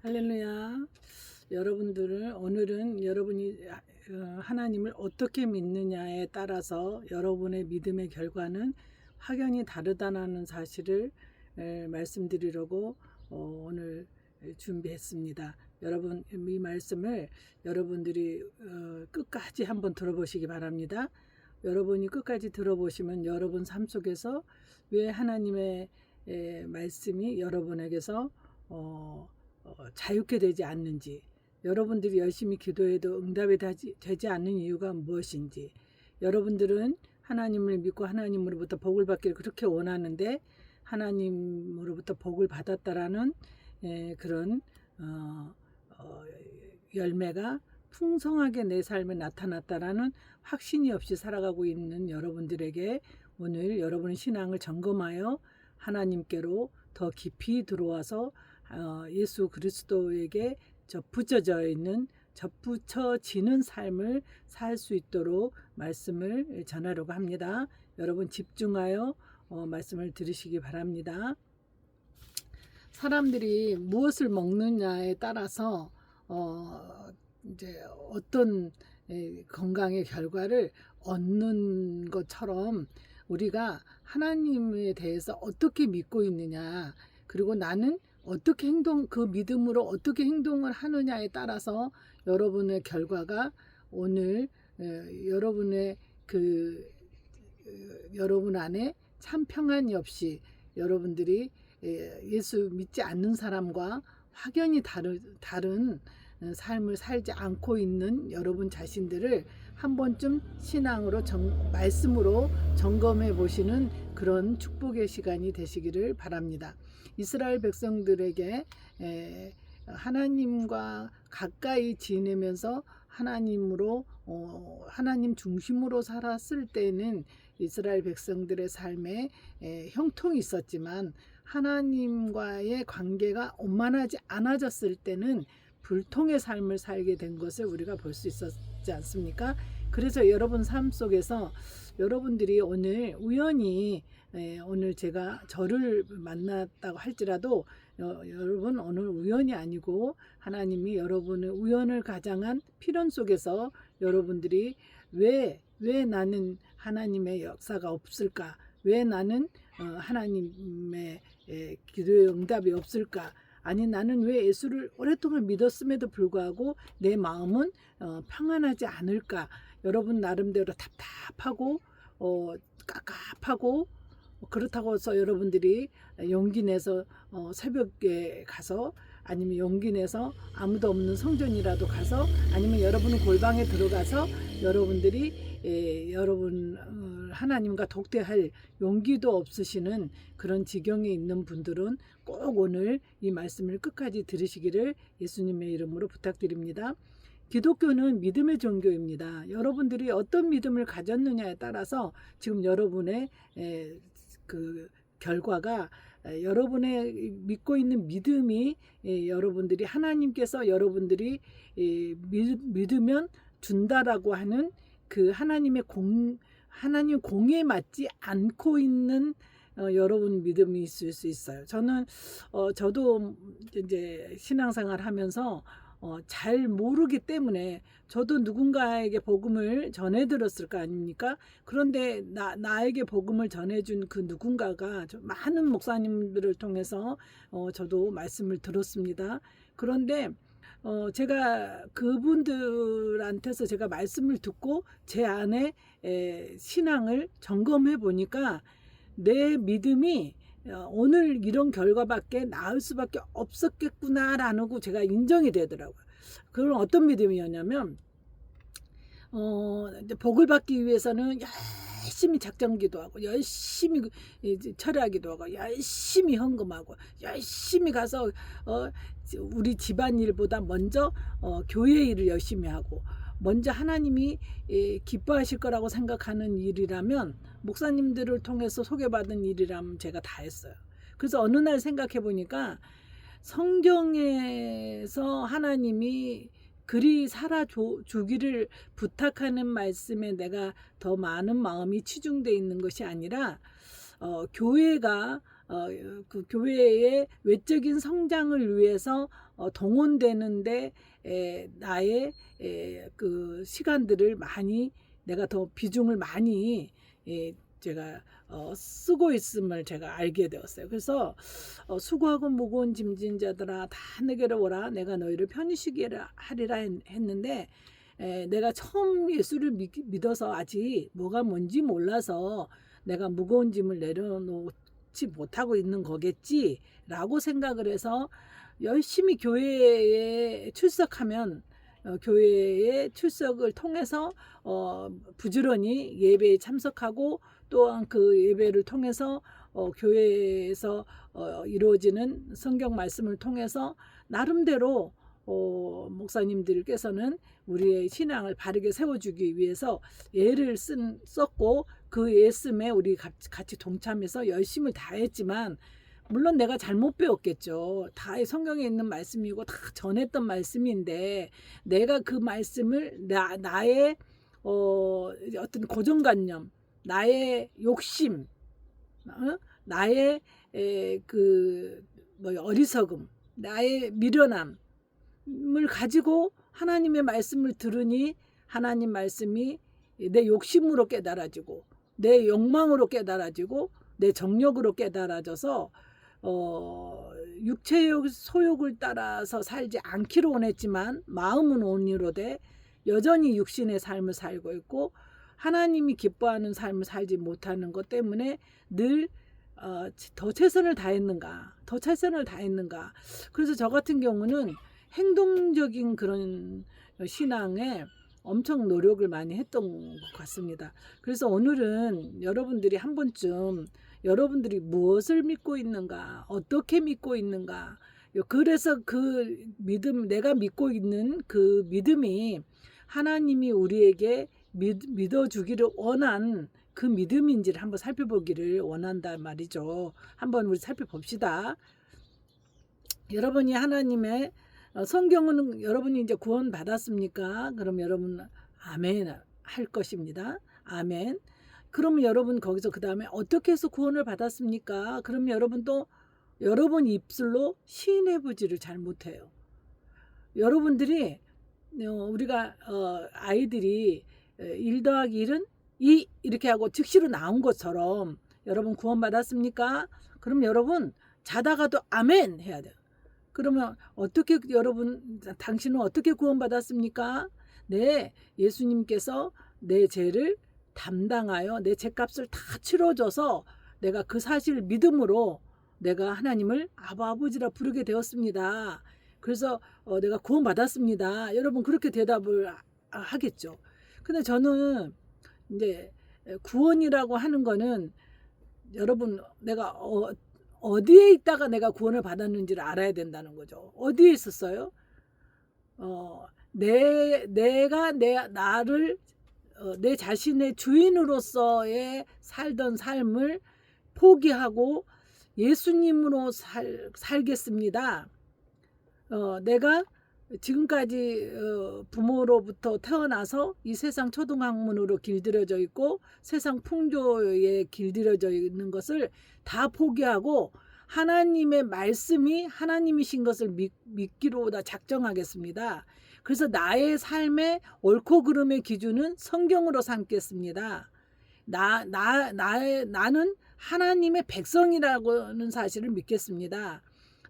할렐루야. 오늘은 여러분이 하나님을 어떻게 믿느냐에 따라서 여러분의 믿음의 결과는 확연히 다르다는 사실을 말씀드리려고 오늘 준비했습니다. 여러분, 이 말씀을 여러분들이 끝까지 한번 들어보시기 바랍니다. 여러분이 끝까지 들어보시면 여러분 삶 속에서 왜 하나님의 말씀이 여러분에게서 자유케 되지 않는지, 여러분들이 열심히 기도해도 응답이 되지 않는 이유가 무엇인지, 여러분들은 하나님을 믿고 하나님으로부터 복을 받기를 그렇게 원하는데 하나님으로부터 복을 받았다라는 그런 열매가 풍성하게 내 삶에 나타났다라는 확신이 없이 살아가고 있는 여러분들에게 오늘 여러분의 신앙을 점검하여 하나님께로 더 깊이 들어와서 예수 그리스도에게 접붙여지는 삶을 살 수 있도록 말씀을 전하려고 합니다. 여러분 집중하여 말씀을 들으시기 바랍니다. 사람들이 무엇을 먹느냐에 따라서 이제 어떤 건강의 결과를 얻는 것처럼 우리가 하나님에 대해서 어떻게 믿고 있느냐, 그리고 나는 어떻게 그 믿음으로 어떻게 행동을 하느냐에 따라서 여러분의 결과가 오늘 여러분의 여러분 안에 참 평안이 없이 여러분들이 예수 믿지 않는 사람과 확연히 다른 삶을 살지 않고 있는 여러분 자신들을 한 번쯤 신앙으로 말씀으로 점검해 보시는 그런 축복의 시간이 되시기를 바랍니다. 이스라엘 백성들에게 하나님과 가까이 지내면서 하나님 중심으로 살았을 때는 이스라엘 백성들의 삶에 형통이 있었지만 하나님과의 관계가 원만하지 않아졌을 때는 불통의 삶을 살게 된 것을 우리가 볼 수 있었지 않습니까? 그래서 여러분 삶 속에서 여러분들이 오늘 우연히 오늘 제가 저를 만났다고 할지라도 여러분 오늘 우연이 아니고 하나님이 여러분의 우연을 가장한 필연 속에서 여러분들이 왜 나는 하나님의 역사가 없을까? 왜 나는 하나님의 기도의 응답이 없을까? 아니 나는 왜 예수를 오랫동안 믿었음에도 불구하고 내 마음은 평안하지 않을까? 여러분 나름대로 답답하고 깝깝하고 그렇다고 해서 여러분들이 용기 내서 새벽에 가서 아니면 용기 내서 아무도 없는 성전이라도 가서 아니면 여러분은 골방에 들어가서 여러분들이 여러분 하나님과 독대할 용기도 없으시는 그런 지경에 있는 분들은 꼭 오늘 이 말씀을 끝까지 들으시기를 예수님의 이름으로 부탁드립니다. 기독교는 믿음의 종교입니다. 여러분들이 어떤 믿음을 가졌느냐에 따라서 지금 여러분의 그 결과가 여러분의 믿고 있는 믿음이 여러분들이 하나님께서 여러분들이 믿으면 준다라고 하는 그 하나님 공에 맞지 않고 있는 여러분 믿음이 있을 수 있어요. 저도 이제 신앙생활 하면서 잘 모르기 때문에 저도 누군가에게 복음을 전해 들었을 거 아닙니까? 그런데 나에게 복음을 전해준 그 누군가가 많은 목사님들을 통해서 저도 말씀을 들었습니다. 그런데 제가 그분들한테서 제가 말씀을 듣고 제 안에 신앙을 점검해 보니까 내 믿음이 오늘 이런 결과밖에 나을 수밖에 없었겠구나라는 거 제가 인정이 되더라고요. 그건 어떤 믿음이었냐면 이제 복을 받기 위해서는 열심히 작정기도 하고 열심히 철회하기도 하고 열심히 헌금하고 열심히 가서 우리 집안일보다 먼저 교회 일을 열심히 하고 먼저 하나님이 기뻐하실 거라고 생각하는 일이라면 목사님들을 통해서 소개받은 일이라면 제가 다 했어요. 그래서 어느 날 생각해 보니까 성경에서 하나님이 그리 살아주기를 부탁하는 말씀에 내가 더 많은 마음이 치중되어 있는 것이 아니라 교회가 그 교회의 외적인 성장을 위해서 동원되는데 나의 그 시간들을 많이 내가 더 비중을 많이 제가 쓰고 있음을 제가 알게 되었어요. 그래서 수고하고 무거운 짐진 자들아 다 내게로 오라 내가 너희를 편히 쉬게 하리라 했는데 내가 처음 예수를 믿어서 아직 뭐가 뭔지 몰라서 내가 무거운 짐을 내려놓지 못하고 있는 거겠지라고 생각을 해서 열심히 교회에 출석하면 교회의 출석을 통해서 부지런히 예배에 참석하고 또한 그 예배를 통해서 교회에서 이루어지는 성경 말씀을 통해서 나름대로 목사님들께서는 우리의 신앙을 바르게 세워주기 위해서 예를 썼고 그 예씀에 우리 같이 동참해서 열심을 다했지만 물론 내가 잘못 배웠겠죠. 다 성경에 있는 말씀이고 다 전했던 말씀인데 내가 그 말씀을 나의 어떤 고정관념, 나의 욕심, 나의 어리석음, 나의 미련함을 가지고 하나님의 말씀을 들으니 하나님 말씀이 내 욕심으로 깨달아지고 내 욕망으로 깨달아지고 내 정욕으로 깨달아져서 육체의 소욕을 따라서 살지 않기로 원했지만 마음은 온유로되 여전히 육신의 삶을 살고 있고 하나님이 기뻐하는 삶을 살지 못하는 것 때문에 늘 더 최선을 다했는가 더 최선을 다했는가. 그래서 저 같은 경우는 행동적인 그런 신앙에 엄청 노력을 많이 했던 것 같습니다. 그래서 오늘은 여러분들이 한 번쯤 여러분들이 무엇을 믿고 있는가, 어떻게 믿고 있는가, 그래서 그 믿음, 내가 믿고 있는 그 믿음이 하나님이 우리에게 믿어주기를 원한 그 믿음인지를 한번 살펴보기를 원한단 말이죠. 한번 우리 살펴봅시다. 여러분이 하나님의 성경은 여러분이 이제 구원 받았습니까? 그럼 여러분 아멘 할 것입니다. 아멘. 그러면 여러분 거기서 그 다음에 어떻게 해서 구원을 받았습니까? 그럼 여러분 또 여러분 입술로 시인해보지를 잘 못해요. 여러분들이 우리가 아이들이 1 더하기 1은 2 이렇게 하고 즉시로 나온 것처럼 여러분 구원 받았습니까? 그럼 여러분 자다가도 아멘 해야 돼요. 그러면 어떻게 여러분 당신은 어떻게 구원받았습니까? 네, 예수님께서 내 죄를 담당하여 내 죄값을 다 치러줘서 내가 그 사실을 믿음으로 내가 하나님을 아버지라 부르게 되었습니다. 그래서 내가 구원받았습니다. 여러분 그렇게 대답을 하겠죠. 근데 저는 이제 구원이라고 하는 거는 여러분 내가 어디에 있다가 내가 구원을 받았는지를 알아야 된다는 거죠. 어디에 있었어요? 내가 나를 내 자신의 주인으로서의 살던 삶을 포기하고 예수님으로 살겠습니다. 내가 지금까지 부모로부터 태어나서 이 세상 초등학문으로 길들여져 있고 세상 풍조에 길들여져 있는 것을 다 포기하고 하나님의 말씀이 하나님이신 것을 믿기로 다 작정하겠습니다. 그래서 나의 삶의 옳고 그름의 기준은 성경으로 삼겠습니다. 나는 하나님의 백성이라고는 사실을 믿겠습니다.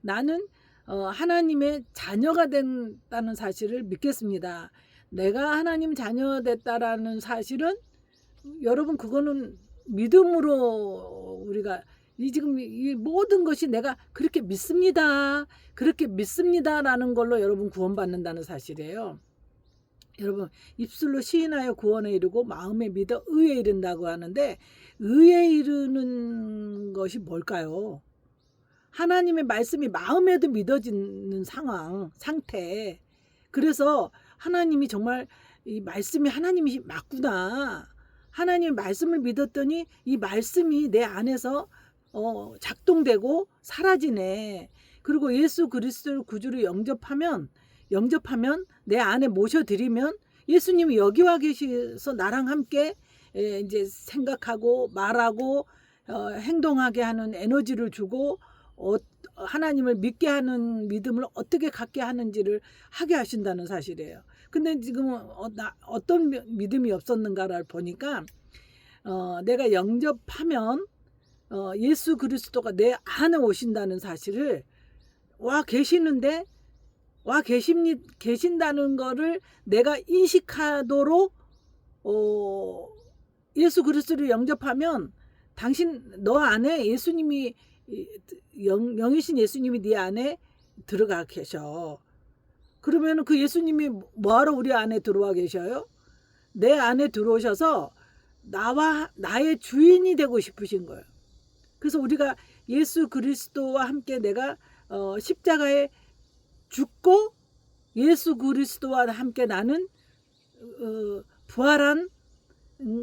나는 하나님의 자녀가 된다는 사실을 믿겠습니다. 내가 하나님 자녀 됐다라는 사실은 여러분 그거는 믿음으로 우리가 지금 이 모든 것이 내가 그렇게 믿습니다라는 걸로 여러분 구원받는다는 사실이에요. 여러분 입술로 시인하여 구원에 이르고 마음에 믿어 의에 이른다고 하는데 의에 이르는 것이 뭘까요? 하나님의 말씀이 마음에도 믿어지는 상태. 그래서 하나님이 정말 이 말씀이 하나님이 맞구나. 하나님의 말씀을 믿었더니 이 말씀이 내 안에서 작동되고 사라지네. 그리고 예수 그리스도를 구주로 영접하면 내 안에 모셔드리면 예수님이 여기 와 계셔서 나랑 함께 이제 생각하고 말하고 행동하게 하는 에너지를 주고 하나님을 믿게 하는 믿음을 어떻게 갖게 하는지를 하게 하신다는 사실이에요. 근데 지금 어떤 믿음이 없었는가를 보니까 내가 영접하면 예수 그리스도가 내 안에 오신다는 사실을 계신다는 거를 내가 인식하도록 예수 그리스도를 영접하면 너 안에 예수님이 영이신 예수님이 네 안에 들어가 계셔. 그러면 그 예수님이 뭐하러 우리 안에 들어와 계셔요? 내 안에 들어오셔서 나의 주인이 되고 싶으신 거예요. 그래서 우리가 예수 그리스도와 함께 내가 십자가에 죽고 예수 그리스도와 함께 나는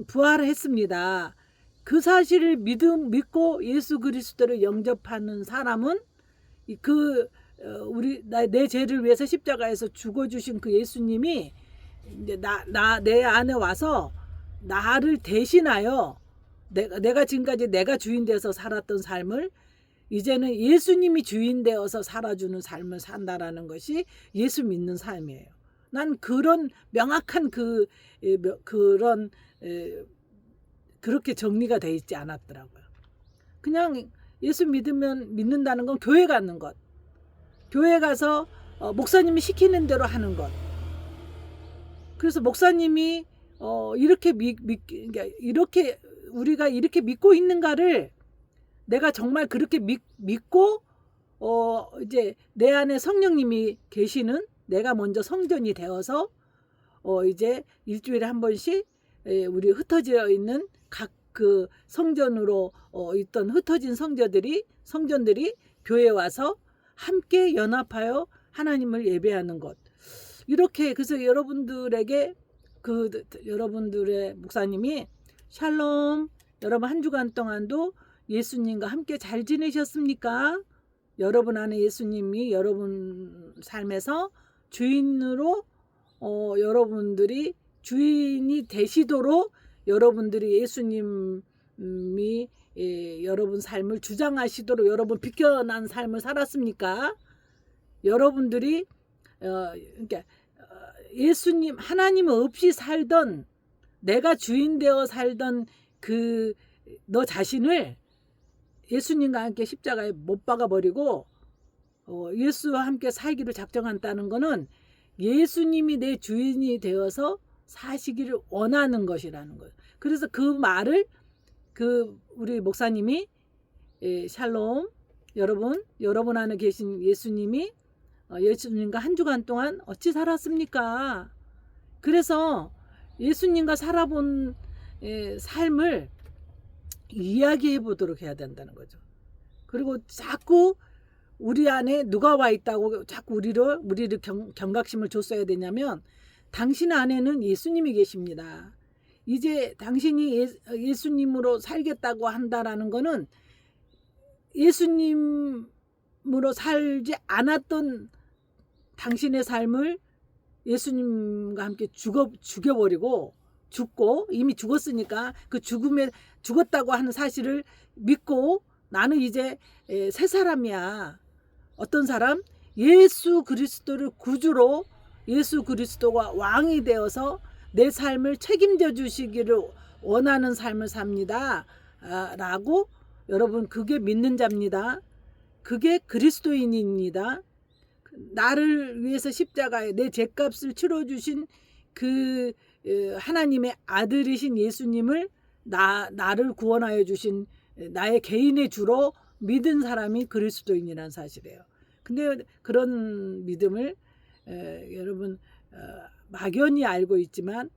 부활했습니다. 그 사실을 믿고 예수 그리스도를 영접하는 사람은 내 죄를 위해서 십자가에서 죽어주신 그 예수님이 이제 내 안에 와서 나를 대신하여 내가 지금까지 내가 주인 되어서 살았던 삶을 이제는 예수님이 주인 되어서 살아주는 삶을 산다라는 것이 예수 믿는 삶이에요. 난 그런 명확한 그렇게 정리가 돼 있지 않았더라고요. 그냥 예수 믿는다는 건 교회 가는 것, 교회 가서 목사님이 시키는 대로 하는 것. 그래서 목사님이 우리가 이렇게 믿고 있는가를 내가 정말 그렇게 믿고 이제 내 안에 성령님이 계시는 내가 먼저 성전이 되어서 이제 일주일에 한 번씩 우리 흩어져 있는 각 그 성전으로 있던 흩어진 성전들이 교회에 와서 함께 연합하여 하나님을 예배하는 것. 이렇게 그래서 여러분들에게 여러분들의 목사님이 샬롬, 여러분 한 주간 동안도 예수님과 함께 잘 지내셨습니까? 여러분 안에 예수님이 여러분 삶에서 주인으로 여러분들이 주인이 되시도록 여러분들이 예수님이 여러분 삶을 주장하시도록 여러분 비껴난 삶을 살았습니까? 여러분들이 그러니까 예수님 하나님 없이 살던 내가 주인 되어 살던 너 자신을 예수님과 함께 십자가에 못 박아 버리고 예수와 함께 살기를 작정한다는 것은 예수님이 내 주인이 되어서 사시기를 원하는 것이라는 거예요. 그래서 그 말을 우리 목사님이 샬롬 여러분 안에 계신 예수님이 예수님과 한 주간 동안 어찌 살았습니까? 그래서 예수님과 살아본 삶을 이야기해 보도록 해야 된다는 거죠. 그리고 자꾸 우리 안에 누가 와 있다고 자꾸 우리를 경각심을 줬어야 되냐면 당신 안에는 예수님이 계십니다. 이제 당신이 예수님으로 살겠다고 한다라는 거는 예수님으로 살지 않았던 당신의 삶을 예수님과 함께 죽고 이미 죽었으니까 그 죽음에 죽었다고 하는 사실을 믿고 나는 이제 새 사람이야. 어떤 사람? 예수 그리스도를 구주로 예수 그리스도가 왕이 되어서 내 삶을 책임져 주시기를 원하는 삶을 삽니다. 라고 여러분 그게 믿는 자입니다. 그게 그리스도인입니다. 나를 위해서 십자가에 내 죄값을 치러주신 그 하나님의 아들이신 예수님을 나를 구원하여 주신 나의 개인의 주로 믿은 사람이 그리스도인이라는 사실이에요. 근데 그런 믿음을 여러분 막연히 알고 있었냐?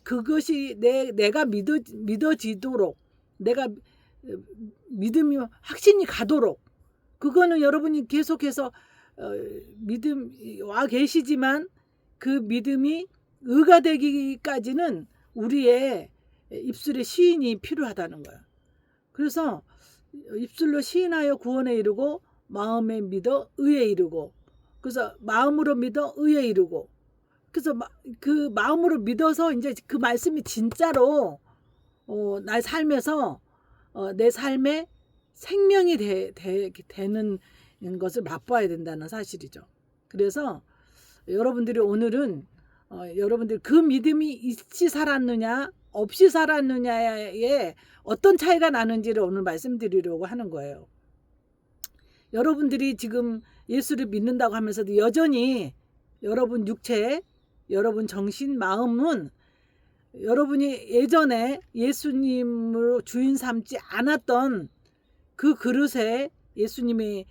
그것이 내가 믿어지도록 내가 믿음이 확신이 가도록 그거는 여러분이 계속해서 믿음 와 계시지만 그 믿음이 의가 되기까지는 우리의 입술에 시인이 필요하다는 거야. 그래서 입술로 시인하여 구원에 이르고 마음에 믿어 의에 이르고 그래서 마음으로 믿어 의에 이르고 그래서 그 마음으로 믿어서 이제 그 말씀이 진짜로 나의 삶에서 내 삶에 생명이 되는 것을 맛봐야 된다는 사실이죠. 그래서 여러분들이 오늘은 여러분들 그 믿음이 있이 살았느냐 없이 살았느냐에 어떤 차이가 나는지를 오늘 말씀드리려고 하는 거예요. 여러분들이 지금 예수를 믿는다고 하면서도 여전히 여러분 육체, 여러분 정신, 마음은 여러분이 예전에 예수님으로 주인 삼지 않았던 그 그릇에 예수님의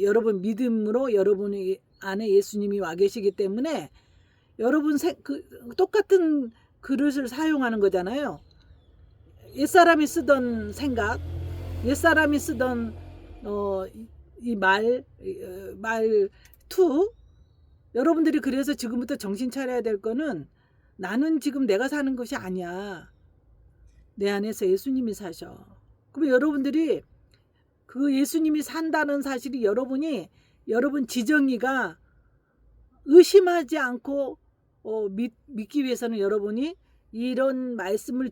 여러분 믿음으로 여러분 안에 예수님이 와 계시기 때문에 여러분 똑같은 그릇을 사용하는 거잖아요. 옛사람이 쓰던 생각, 옛사람이 쓰던 이 말투, 여러분들이 그래서 지금부터 정신 차려야 될 거는 나는 지금 내가 사는 것이 아니야. 내 안에서 예수님이 사셔. 그럼 여러분들이 그 예수님이 산다는 사실이 여러분 지정이가 의심하지 않고 믿기 위해서는 여러분이 이런 말씀을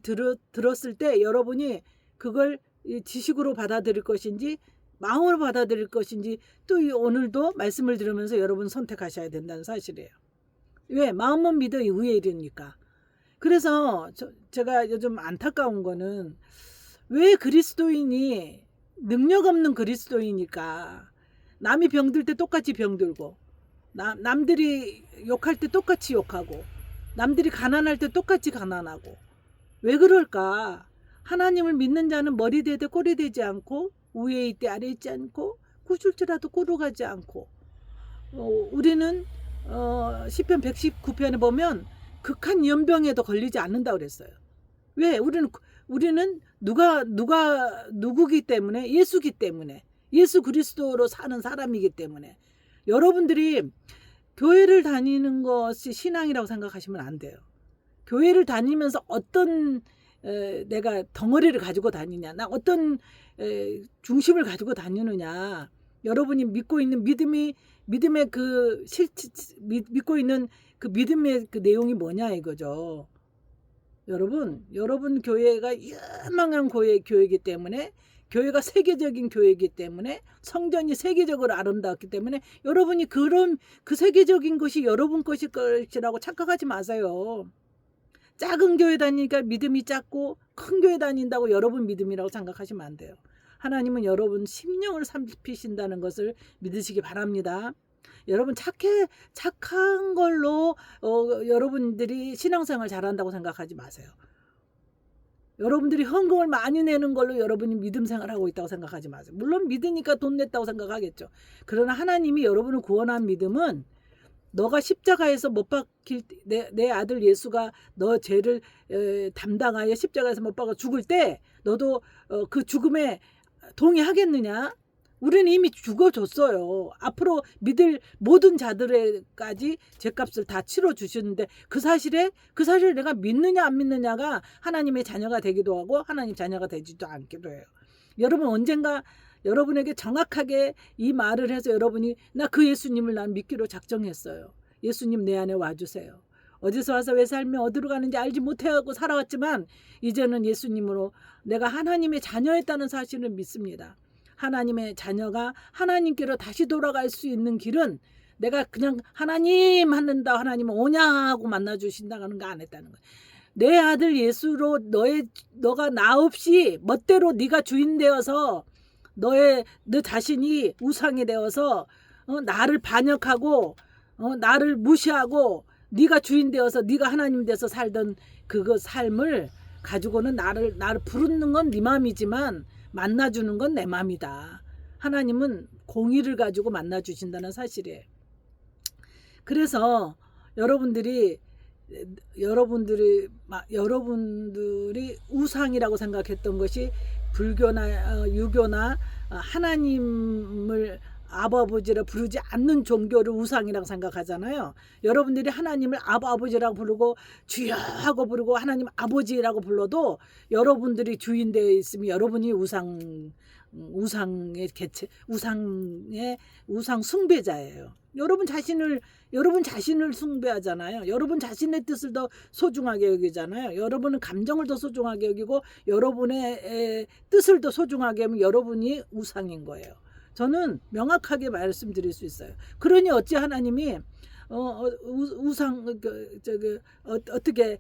들었을 때 여러분이 그걸 지식으로 받아들일 것인지 마음으로 받아들일 것인지 또 오늘도 말씀을 들으면서 여러분 선택하셔야 된다는 사실이에요. 왜? 마음만 믿어 의에 이르니까. 그래서 제가 요즘 안타까운 거는 왜 그리스도인이 능력 없는 그리스도이니까 남이 병들 때 똑같이 병들고 남들이 욕할 때 똑같이 욕하고 남들이 가난할 때 똑같이 가난하고 왜 그럴까? 하나님을 믿는 자는 머리 되되 꼬리 되지 않고 위에 있되 아래 있지 않고 구줄지라도 꼬로 가지 않고 우리는 시편 119편에 보면 극한 연병에도 걸리지 않는다 그랬어요. 왜? 우리는 누구기 때문에 예수기 때문에 예수 그리스도로 사는 사람이기 때문에 여러분들이 교회를 다니는 것이 신앙이라고 생각하시면 안 돼요. 교회를 다니면서 어떤 내가 덩어리를 가지고 다니냐, 나 어떤 중심을 가지고 다니느냐, 여러분이 믿고 있는 믿음의 믿고 있는 그 믿음의 그 내용이 뭐냐 이거죠. 여러분 교회가 유망한 교회이기 때문에 교회가 세계적인 교회이기 때문에 성전이 세계적으로 아름다웠기 때문에 여러분이 그런 그 세계적인 것이 여러분 것이라고 착각하지 마세요. 작은 교회 다니니까 믿음이 작고 큰 교회 다닌다고 여러분 믿음이라고 생각하시면 안 돼요. 하나님은 여러분 심령을 살피신다는 것을 믿으시기 바랍니다. 여러분 착한 걸로 여러분들이 신앙생활 잘한다고 생각하지 마세요. 여러분들이 헌금을 많이 내는 걸로 여러분이 믿음 생활하고 있다고 생각하지 마세요. 물론 믿으니까 돈 냈다고 생각하겠죠. 그러나 하나님이 여러분을 구원한 믿음은 너가 십자가에서 못 박힐 내 아들 예수가 너 죄를 담당하여 십자가에서 못 박아 죽을 때 너도 그 죽음에 동의하겠느냐? 우리는 이미 죽어줬어요. 앞으로 믿을 모든 자들에까지 죄값을 다 치러주셨는데 그 사실을 내가 믿느냐 안 믿느냐가 하나님의 자녀가 되기도 하고 하나님 자녀가 되지도 않기도 해요. 여러분 언젠가 여러분에게 정확하게 이 말을 해서 여러분이 나 그 예수님을 난 믿기로 작정했어요. 예수님 내 안에 와주세요. 어디서 와서 왜 살며 어디로 가는지 알지 못하고 살아왔지만 이제는 예수님으로 내가 하나님의 자녀였다는 사실을 믿습니다. 하나님의 자녀가 하나님께로 다시 돌아갈 수 있는 길은 내가 그냥 하나님 하는다 하나님은 오냐 하고 만나주신다는 거 안 했다는 거예요. 내 아들 예수로 너가 나 없이 멋대로 네가 주인 되어서 너 자신이 우상이 되어서 나를 반역하고 나를 무시하고 네가 주인 되어서 네가 하나님 돼서 살던 그 삶을 가지고는 나를 부르는 건 네 마음이지만 만나주는 건 내 마음이다. 하나님은 공의를 가지고 만나주신다는 사실이에요. 그래서 여러분들이 우상이라고 생각했던 것이 불교나 유교나 하나님을 아버지라 부르지 않는 종교를 우상이라고 생각하잖아요. 여러분들이 하나님을 아버지라고 부르고 주여 하고 부르고 하나님 아버지라고 불러도 여러분들이 주인되어 있으면 여러분이 우상의 개체, 우상 숭배자예요. 여러분 자신을 숭배하잖아요. 여러분 자신의 뜻을 더 소중하게 여기잖아요. 여러분은 감정을 더 소중하게 여기고 여러분의 뜻을 더 소중하게 하면 여러분이 우상인 거예요. 저는 명확하게 말씀드릴 수 있어요. 그러니 어찌 하나님이 어떻게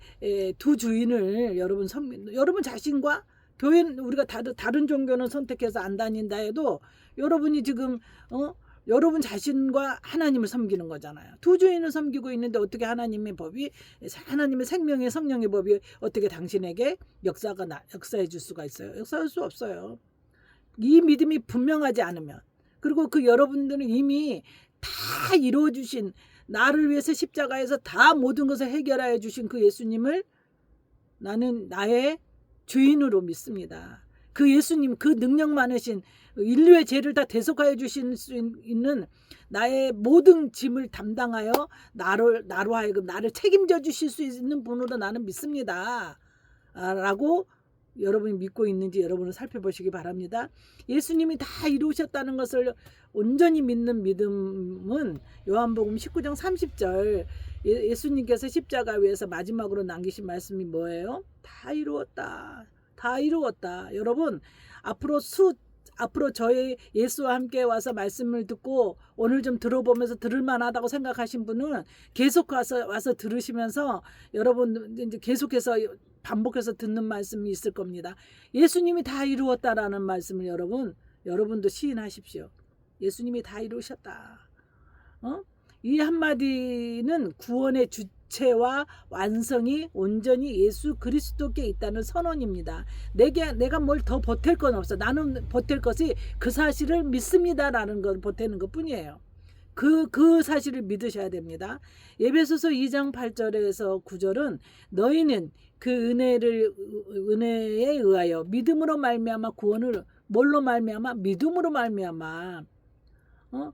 두 주인을 여러분 자신과 교회는 우리가 다른 종교는 선택해서 안 다닌다 해도 여러분이 지금 여러분 자신과 하나님을 섬기는 거잖아요. 두 주인을 섬기고 있는데 어떻게 하나님의 생명의 성령의 법이 어떻게 당신에게 역사해 줄 수가 있어요? 역사할 수 없어요. 이 믿음이 분명하지 않으면, 그리고 그 여러분들은 이미 다 이루어 주신, 나를 위해서 십자가에서 다 모든 것을 해결하여 주신 그 예수님을 나는 나의 주인으로 믿습니다. 그 예수님, 그 능력 많으신, 인류의 죄를 다 대속하여 주실 수 있는 나의 모든 짐을 담당하여 나로 하여금 나를 책임져 주실 수 있는 분으로 나는 믿습니다. 라고 여러분이 믿고 있는지 여러분을 살펴보시기 바랍니다. 예수님이 다 이루셨다는 것을 온전히 믿는 믿음은 요한복음 19장 30절 예수님께서 십자가 위에서 마지막으로 남기신 말씀이 뭐예요? 다 이루었다. 다 이루었다. 여러분 앞으로 저희 예수와 함께 와서 말씀을 듣고 오늘 좀 들어보면서 들을만하다고 생각하신 분은 계속 와서 들으시면서 여러분 이제 계속해서 반복해서 듣는 말씀이 있을 겁니다. 예수님이 다 이루었다라는 말씀을 여러분도 시인하십시오. 예수님이 다 이루셨다. 이 한마디는 구원의 주체와 완성이 온전히 예수 그리스도께 있다는 선언입니다. 내가 뭘 더 보탤 건 없어. 나는 보탤 것이 그 사실을 믿습니다라는 걸 보태는 것 뿐이에요. 그 사실을 믿으셔야 됩니다. 에베소서 2장 8절에서 9절은 너희는 그 은혜에 의하여 믿음으로 말미암아 구원을 뭘로 말미암아? 믿음으로 말미암아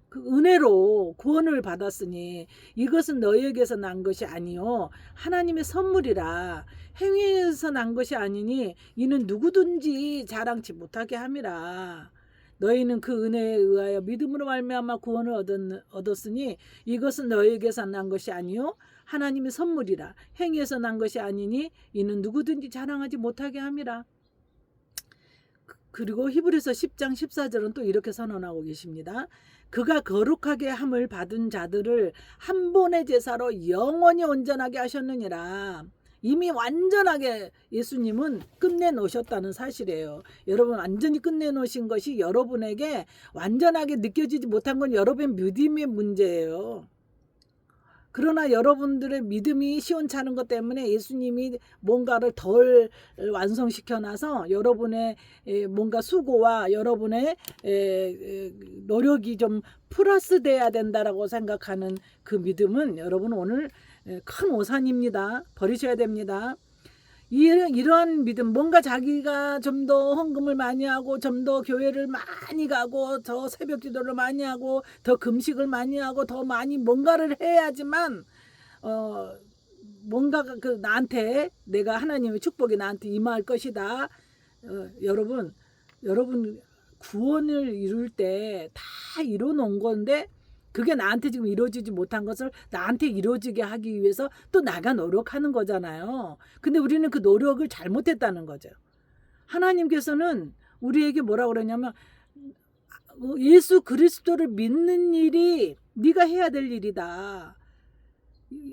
그 은혜로 구원을 받았으니 이것은 너희에게서 난 것이 아니요 하나님의 선물이라. 행위에서 난 것이 아니니 이는 누구든지 자랑치 못하게 함이라. 너희는 그 은혜에 의하여 믿음으로 말미암아 구원을 얻었으니 이것은 너희에게서 난 것이 아니요 하나님의 선물이라. 행위에서 난 것이 아니니 이는 누구든지 자랑하지 못하게 함이라. 그리고 히브리서 10장 14절은 또 이렇게 선언하고 계십니다. 그가 거룩하게 함을 받은 자들을 한 번의 제사로 영원히 온전하게 하셨느니라. 이미 완전하게 예수님은 끝내놓으셨다는 사실이에요. 여러분 완전히 끝내놓으신 것이 여러분에게 완전하게 느껴지지 못한 건 여러분의 믿음의 문제예요. 그러나 여러분들의 믿음이 시원찮은 것 때문에 예수님이 뭔가를 덜 완성시켜놔서 여러분의 뭔가 수고와 여러분의 노력이 좀 플러스 돼야 된다라고 생각하는 그 믿음은 여러분 오늘 큰 오산입니다. 버리셔야 됩니다. 이러한 믿음, 뭔가 자기가 좀 더 헌금을 많이 하고 좀 더 교회를 많이 가고 더 새벽 기도를 많이 하고 더 금식을 많이 하고 더 많이 뭔가를 해야지만 뭔가가 나한테 내가 하나님의 축복이 나한테 임할 것이다. 여러분 구원을 이룰 때 다 이뤄놓은 건데 그게 나한테 지금 이루어지지 못한 것을 나한테 이루어지게 하기 위해서 또 나가 노력하는 거잖아요. 근데 우리는 그 노력을 잘못했다는 거죠. 하나님께서는 우리에게 뭐라고 그러냐면 예수 그리스도를 믿는 일이 네가 해야 될 일이다.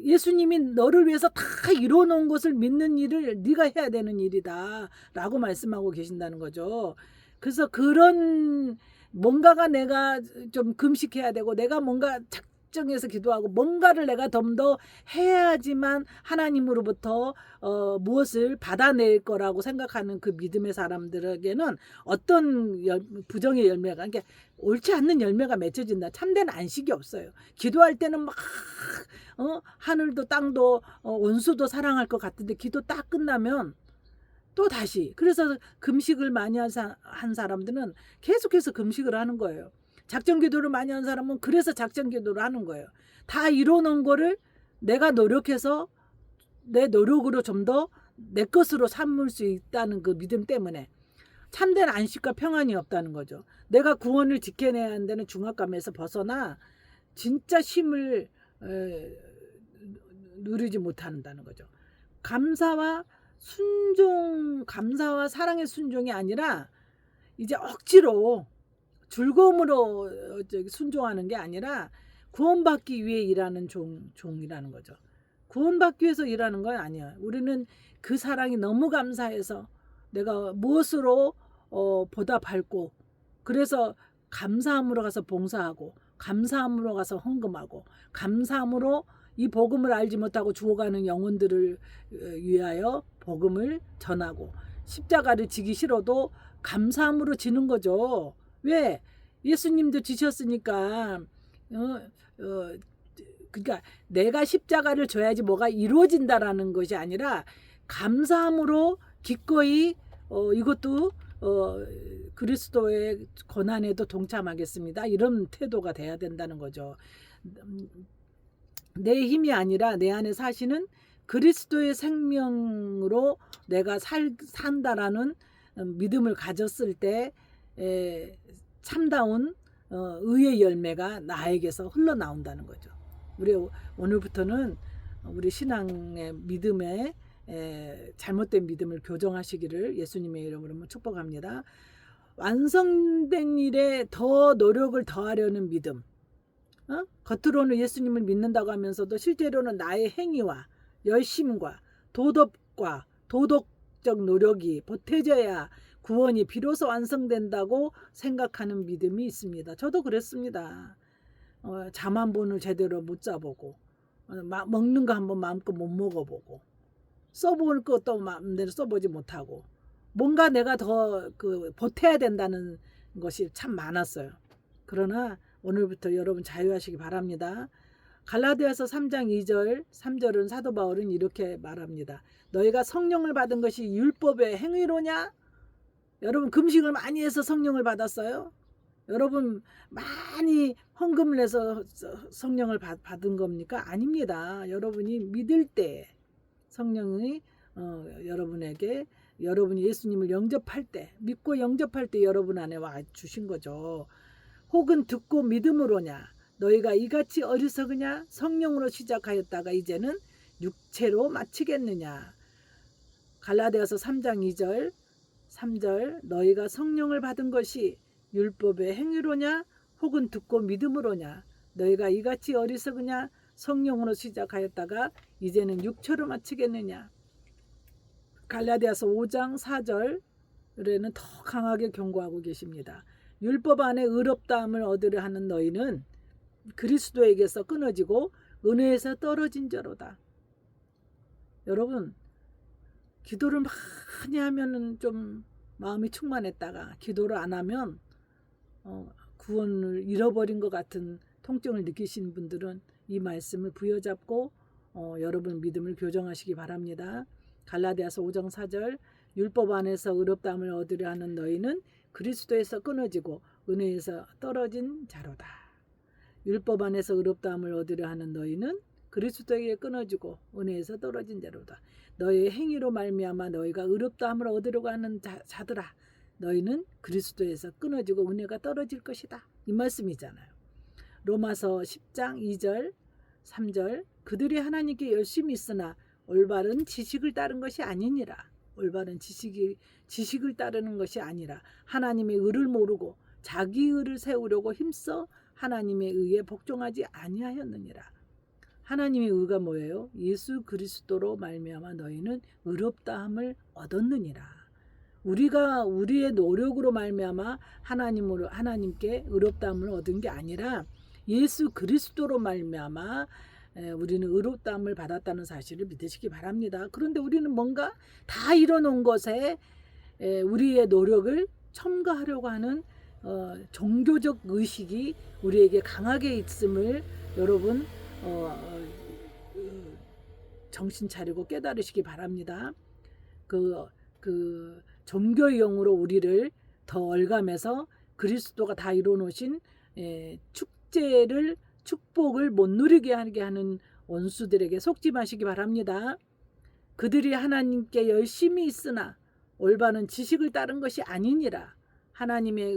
예수님이 너를 위해서 다 이뤄놓은 것을 믿는 일을 네가 해야 되는 일이다 라고 말씀하고 계신다는 거죠. 그래서 그런 뭔가가 내가 좀 금식해야 되고 내가 뭔가 작정해서 기도하고 뭔가를 내가 좀 더 해야지만 하나님으로부터 무엇을 받아낼 거라고 생각하는 그 믿음의 사람들에게는 어떤 부정의 열매가 그러니까 옳지 않는 열매가 맺혀진다. 참된 안식이 없어요. 기도할 때는 막 하늘도 땅도 원수도 사랑할 것 같은데 기도 딱 끝나면 또 다시 그래서 금식을 많이 한 사람들은 계속해서 금식을 하는 거예요. 작전 기도를 많이 한 사람은 그래서 작전 기도를 하는 거예요. 다 이뤄놓은 거를 내가 노력해서 내 노력으로 좀 더 내 것으로 삼을 수 있다는 그 믿음 때문에 참된 안식과 평안이 없다는 거죠. 내가 구원을 지켜내야 한다는 중압감에서 벗어나 진짜 쉼을 누리지 못한다는 거죠. 감사와 사랑의 순종이 아니라 이제 억지로 즐거움으로 순종하는 게 아니라 구원받기 위해 일하는 종이라는 거죠. 구원받기 위해서 일하는 건 아니야. 우리는 그 사랑이 너무 감사해서 내가 무엇으로 보답할고, 그래서 감사함으로 가서 봉사하고, 감사함으로 가서 헌금하고, 감사함으로 이 복음을 알지 못하고 죽어가는 영혼들을 위하여 복음을 전하고, 십자가를 지기 싫어도 감사함으로 지는 거죠. 왜? 예수님도 지셨으니까. 그러니까 내가 십자가를 져야지 뭐가 이루어진다라는 것이 아니라 감사함으로 기꺼이 이것도 그리스도의 고난에도 동참하겠습니다. 이런 태도가 돼야 된다는 거죠. 내 힘이 아니라 내 안에 사시는 그리스도의 생명으로 내가 산다라는 믿음을 가졌을 때 참다운 의의 열매가 나에게서 흘러나온다는 거죠. 우리 오늘부터는 우리 신앙의 믿음에 잘못된 믿음을 교정하시기를 예수님의 이름으로 축복합니다. 완성된 일에 더 노력을 더하려는 믿음, 겉으로는 예수님을 믿는다고 하면서도 실제로는 나의 행위와 열심과 도덕과 도덕적 노력이 보태져야 구원이 비로소 완성된다고 생각하는 믿음이 있습니다. 저도 그랬습니다. 잠 한 번을 제대로 못 자보고, 먹는 거 한번 마음껏 못 먹어보고, 써볼 것도 마음대로 써보지 못하고, 뭔가 내가 더 보태야 된다는 것이 참 많았어요. 그러나 오늘부터 여러분 자유하시기 바랍니다. 갈라디아서 3장 2절 3절은 사도 바울은 이렇게 말합니다. 너희가 성령을 받은 것이 율법의 행위로냐? 여러분 금식을 많이 해서 성령을 받았어요? 여러분 많이 헌금을 해서 성령을 받은 겁니까? 아닙니다. 여러분이 믿을 때 성령이 여러분에게, 여러분이 예수님을 영접할 때, 믿고 영접할 때 여러분 안에 와 주신 거죠. 혹은 듣고 믿음으로냐? 너희가 이같이 어리석으냐? 성령으로 시작하였다가 이제는 육체로 마치겠느냐? 갈라디아서 3장 2절 3절 너희가 성령을 받은 것이 율법의 행위로냐? 혹은 듣고 믿음으로냐? 너희가 이같이 어리석으냐? 성령으로 시작하였다가 이제는 육체로 마치겠느냐? 갈라디아서 5장 4절에는 더 강하게 경고하고 계십니다. 율법 안에 의롭다함을 얻으려 하는 너희는 그리스도에게서 끊어지고 은혜에서 떨어진 자로다. 여러분 기도를 많이 하면은 좀 마음이 충만했다가 기도를 안 하면 구원을 잃어버린 것 같은 통증을 느끼시는 분들은 이 말씀을 부여잡고 여러분 믿음을 교정하시기 바랍니다. 갈라디아서 5장 4절 율법 안에서 의롭다함을 얻으려 하는 너희는 그리스도에서 끊어지고 은혜에서 떨어진 자로다. 율법 안에서 의롭다함을 얻으려 하는 너희는 그리스도에게 끊어지고 은혜에서 떨어진 자로다. 너희의 행위로 말미암아 너희가 의롭다함을 얻으려고 하는 자들아, 너희는 그리스도에서 끊어지고 은혜가 떨어질 것이다. 이 말씀이잖아요. 로마서 10장 2절 3절 그들이 하나님께 열심히 있으나 올바른 지식을 따른 것이 아니니라. 올바른 지식을 따르는 것이 아니라 하나님의 의를 모르고 자기 의를 세우려고 힘써 하나님의 의에 복종하지 아니하였느니라. 하나님의 의가 뭐예요? 예수 그리스도로 말미암아 너희는 의롭다함을 얻었느니라. 우리가 우리의 노력으로 말미암아 하나님께 의롭다함을 얻은 게 아니라 예수 그리스도로 말미암아 우리는 의롭다함을 받았다는 사실을 믿으시기 바랍니다. 그런데 우리는 뭔가 다 이뤄놓은 것에 우리의 노력을 첨가하려고 하는 종교적 의식이 우리에게 강하게 있음을 여러분 정신 차리고 깨달으시기 바랍니다. 그 종교의 영으로 우리를 더 얼감해서 그리스도가 다 이뤄놓으신 축복을 못 누리게 하게 하는 원수들에게 속지 마시기 바랍니다. 그들이 하나님께 열심히 있으나 올바른 지식을 따른 것이 아니니라. 하나님의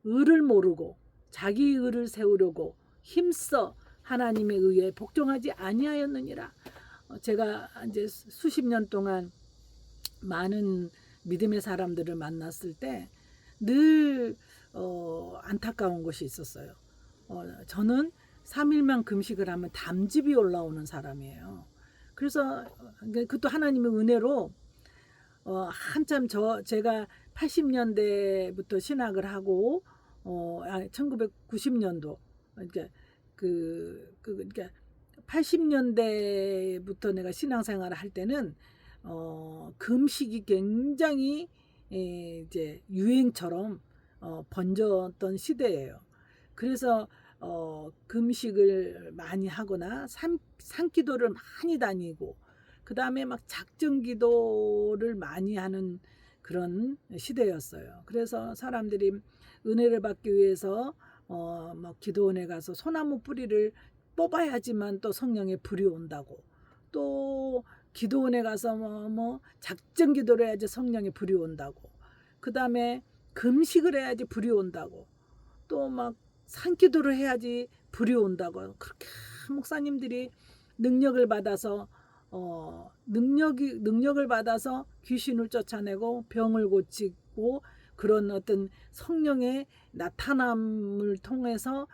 의를 모르고 자기 의를 세우려고 힘써 하나님의 의에 복종하지 아니하였느니라. 제가 이제 수십 년 동안 많은 믿음의 사람들을 만났을 때 늘 안타까운 것이 있었어요. 저는 3일만 금식을 하면 담즙이 올라오는 사람이에요. 그래서 그것도 하나님의 은혜로 한참 제가 80년대부터 신학을 하고 1990년도 그러니까 80년대부터 내가 신앙생활을 할 때는 금식이 굉장히 이제 유행처럼 번졌던 시대예요. 그래서 금식을 많이 하거나 산기도를 많이 다니고 그 다음에 막 작정기도를 많이 하는 그런 시대였어요. 그래서 사람들이 은혜를 받기 위해서 막 기도원에 가서 소나무 뿌리를 뽑아야지만 또 성령의 불이 온다고, 또 기도원에 가서 뭐 작정기도를 해야지 성령의 불이 온다고, 그 다음에 금식을 해야지 불이 온다고, 또 막 산기도를 해야지 불이 온다고, 그렇게 목사님들이 능력을 받아서 능력을 받아서 귀신을 쫓아내고 병을 고치고 그런 어떤 성령의 나타남을 통해서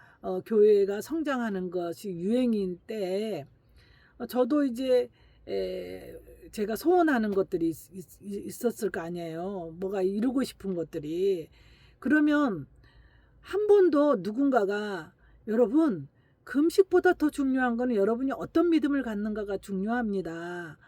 교회가 성장하는 것이 유행인 때에 저도 이제 제가 소원하는 것들이 있었을 거 아니에요. 뭐가 이루고 싶은 것들이. 그러면 한 번도 누군가가 여러분 금식보다 더 중요한 거는 여러분이 어떤 믿음을 갖는가가 중요합니다.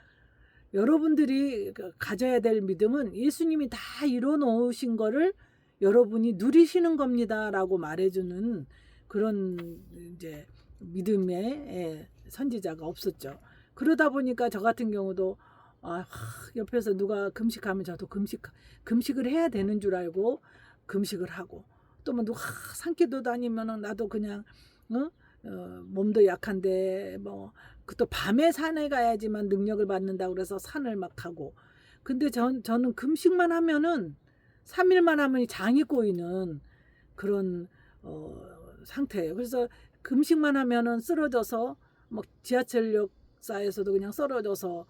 여러분들이 가져야 될 믿음은 예수님이 다 이뤄 놓으신 거를 여러분이 누리시는 겁니다라고 말해주는 그런 이제 믿음의 선지자가 없었죠. 그러다 보니까 저 같은 경우도 옆에서 누가 금식하면 저도 금식을 해야 되는 줄 알고 금식을 하고, 또 뭐 누가 산기도 다니면은 나도 그냥 몸도 약한데 뭐 또 밤에 산에 가야지만 능력을 받는다고 그래서 산을 막 하고. 근데 저는 금식만 하면은 3일만 하면 장이 꼬이는 그런 상태예요. 그래서 금식만 하면은 쓰러져서 막 지하철역사에서도 그냥 쓰러져서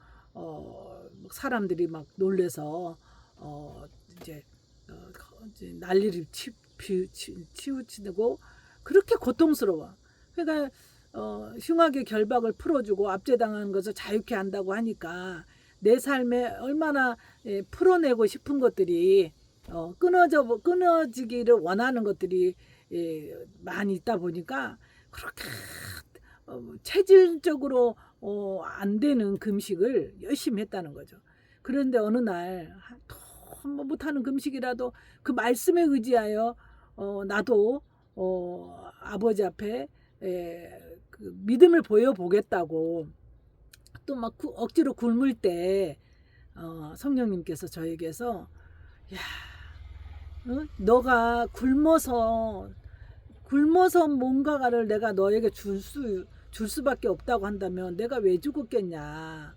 사람들이 막 놀래서 이제 난리를 치우치고 그렇게 고통스러워. 그러니까 흉악의 결박을 풀어주고 압제당한 것을 자유케 한다고 하니까 내 삶에 얼마나 풀어내고 싶은 것들이 끊어지기를 원하는 것들이 많이 있다 보니까 그렇게 체질적으로 안 되는 금식을 열심히 했다는 거죠. 그런데 어느 날 못하는 금식이라도 그 말씀에 의지하여 나도 아버지 앞에 그 믿음을 보여보겠다고 또 막 억지로 굶을 때 성령님께서 저에게서 야, 너가 굶어서 뭔가를 내가 너에게 줄 수밖에 없다고 한다면 내가 왜 죽었겠냐.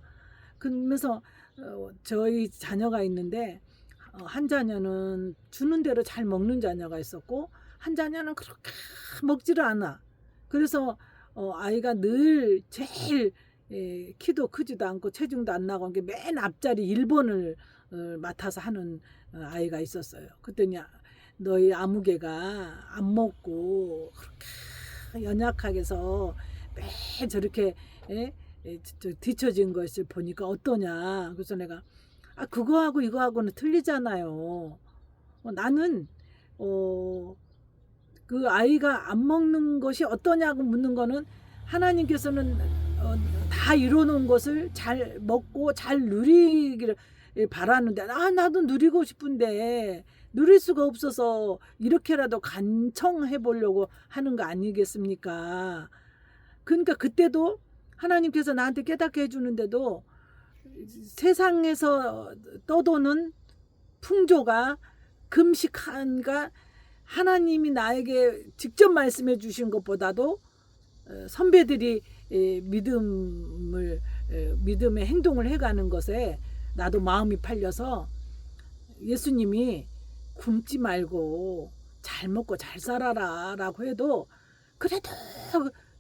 그러면서 저희 자녀가 있는데 한 자녀는 주는 대로 잘 먹는 자녀가 있었고 한 자녀는 그렇게 먹지를 않아. 그래서 아이가 늘 제일 키도 크지도 않고 체중도 안 나고 맨 앞자리 1번을 맡아서 하는 아이가 있었어요. 그랬더니 너희 아무개가 안 먹고 그렇게 연약하게 해서 매 저렇게 뒤처진 것을 보니까 어떠냐. 그래서 내가 그거하고 이거하고는 틀리잖아요. 나는 그 아이가 안 먹는 것이 어떠냐고 묻는 거는 하나님께서는 다 이뤄놓은 것을 잘 먹고 잘 누리기를 바라는데 나도 누리고 싶은데 누릴 수가 없어서 이렇게라도 간청해 보려고 하는 거 아니겠습니까? 그러니까 그때도 하나님께서 나한테 깨닫게 해주는데도 세상에서 떠도는 풍조가 금식한가 하나님이 나에게 직접 말씀해 주신 것보다도 선배들이 믿음의 행동을 해가는 것에 나도 마음이 팔려서 예수님이 굶지 말고 잘 먹고 잘 살아라 라고 해도 그래도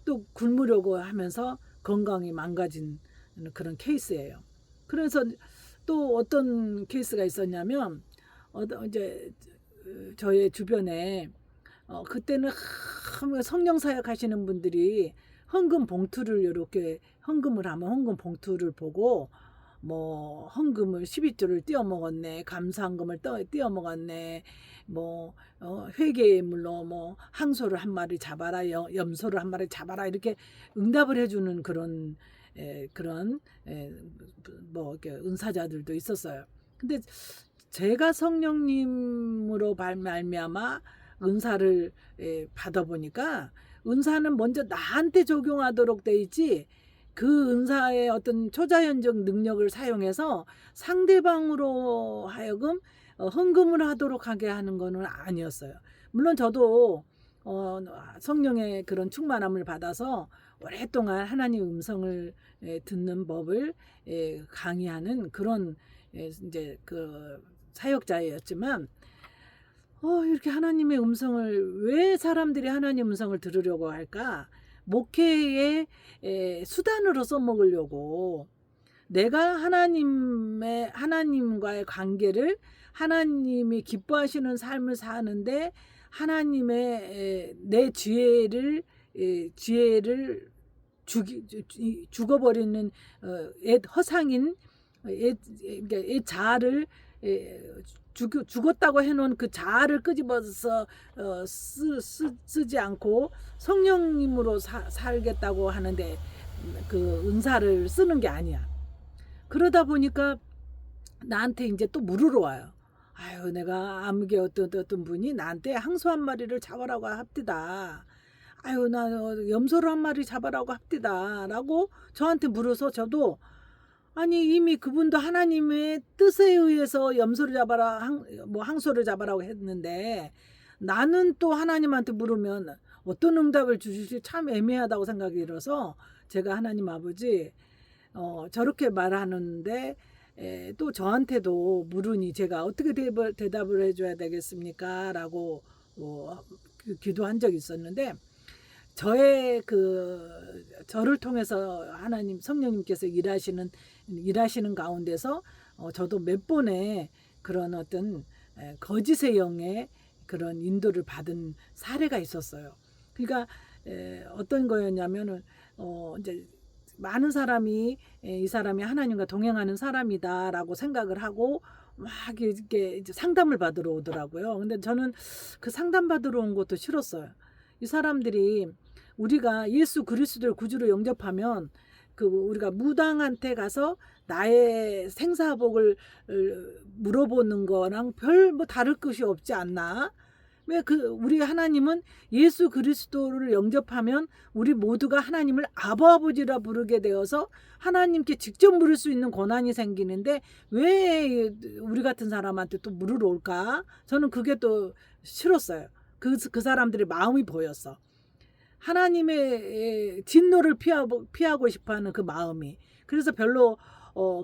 또 굶으려고 하면서 건강이 망가진 그런 케이스예요. 그래서 또 어떤 케이스가 있었냐면 이제 저의 주변에 그때는 성령 사역 하시는 분들이 헌금 봉투를 이렇게 헌금을 하면 헌금 봉투를 보고 뭐 헌금을 12조를 띄워 먹었네, 감사헌금을 띄워 먹었네, 뭐 회개물로 뭐 항소를 한 마리 잡아라, 염소를 한 마리 잡아라 이렇게 응답을 해주는 그런 뭐 이렇게 은사자들도 있었어요. 근데 제가 성령님으로 말미암아 은사를 받아보니까 은사는 먼저 나한테 적용하도록 돼 있지 그 은사의 어떤 초자연적 능력을 사용해서 상대방으로 하여금 헌금을 하도록 하게 하는 거는 아니었어요. 물론 저도 성령의 그런 충만함을 받아서 오랫동안 하나님 음성을 듣는 법을 강의하는 그런 이제 그 사역자였지만 이렇게 하나님의 음성을 왜 사람들이 하나님 음성을 들으려고 할까? 목회의 수단으로 써먹으려고 내가 하나님과의 관계를 하나님이 기뻐하시는 삶을 사는데 하나님의 내 지혜를 죽어버리는 허상인 옛 자아를 죽었다고 해놓은 그 자아를 끄집어서 쓰지 않고 성령님으로 살겠다고 하는데 그 은사를 쓰는 게 아니야. 그러다 보니까 나한테 이제 또 물으러 와요. 아유, 내가 아무개 어떤 분이 나한테 항소 한 마리를 잡아라고 합디다. 아유, 나 염소를 한 마리 잡아라고 합디다. 라고 저한테 물어서 저도 아니 이미 그분도 하나님의 뜻에 의해서 염소를 잡아라 항소를 잡아라고 했는데 나는 또 하나님한테 물으면 어떤 응답을 주실지 참 애매하다고 생각이 들어서 제가 하나님 아버지 저렇게 말하는데 또 저한테도 물으니 제가 어떻게 대답을 해줘야 되겠습니까? 라고 기도한 적이 있었는데 저를 통해서 하나님 성령님께서 일하시는 가운데서 저도 몇 번의 그런 어떤 거짓의 영의 그런 인도를 받은 사례가 있었어요. 그러니까 어떤 거였냐면은 이제 많은 사람이 이 사람이 하나님과 동행하는 사람이다라고 생각을 하고 막 이렇게 이제 상담을 받으러 오더라고요. 근데 저는 그 상담 받으러 온 것도 싫었어요. 이 사람들이 우리가 예수 그리스도를 구주로 영접하면 우리가 무당한테 가서 나의 생사복을 물어보는 거랑 별 뭐 다를 것이 없지 않나? 왜 우리 하나님은 예수 그리스도를 영접하면 우리 모두가 하나님을 아버지라 부르게 되어서 하나님께 직접 물을 수 있는 권한이 생기는데 왜 우리 같은 사람한테 또 물으러 올까? 저는 그게 또 싫었어요. 그 사람들의 마음이 보였어. 하나님의 진노를 피하고 싶어하는 그 마음이. 그래서 별로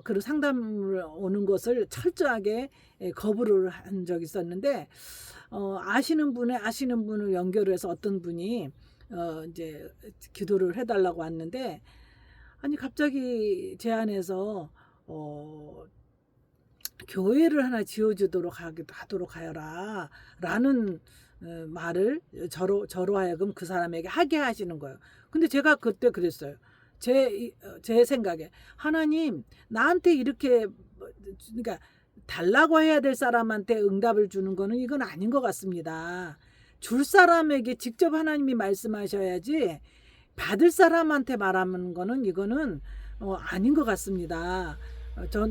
그 상담을 오는 것을 철저하게 거부를 한 적이 있었는데 아시는 분을 연결해서 어떤 분이 이제 기도를 해달라고 왔는데 아니 갑자기 제 안에서 교회를 하나 지어주도록 하도록 하여라 라는 말을 저로 하여금 그 사람에게 하게 하시는 거예요. 근데 제가 그때 그랬어요. 제 생각에 하나님 나한테 이렇게 그러니까 달라고 해야 될 사람한테 응답을 주는 거는 이건 아닌 것 같습니다. 줄 사람에게 직접 하나님이 말씀하셔야지 받을 사람한테 말하는 거는 이거는 아닌 것 같습니다.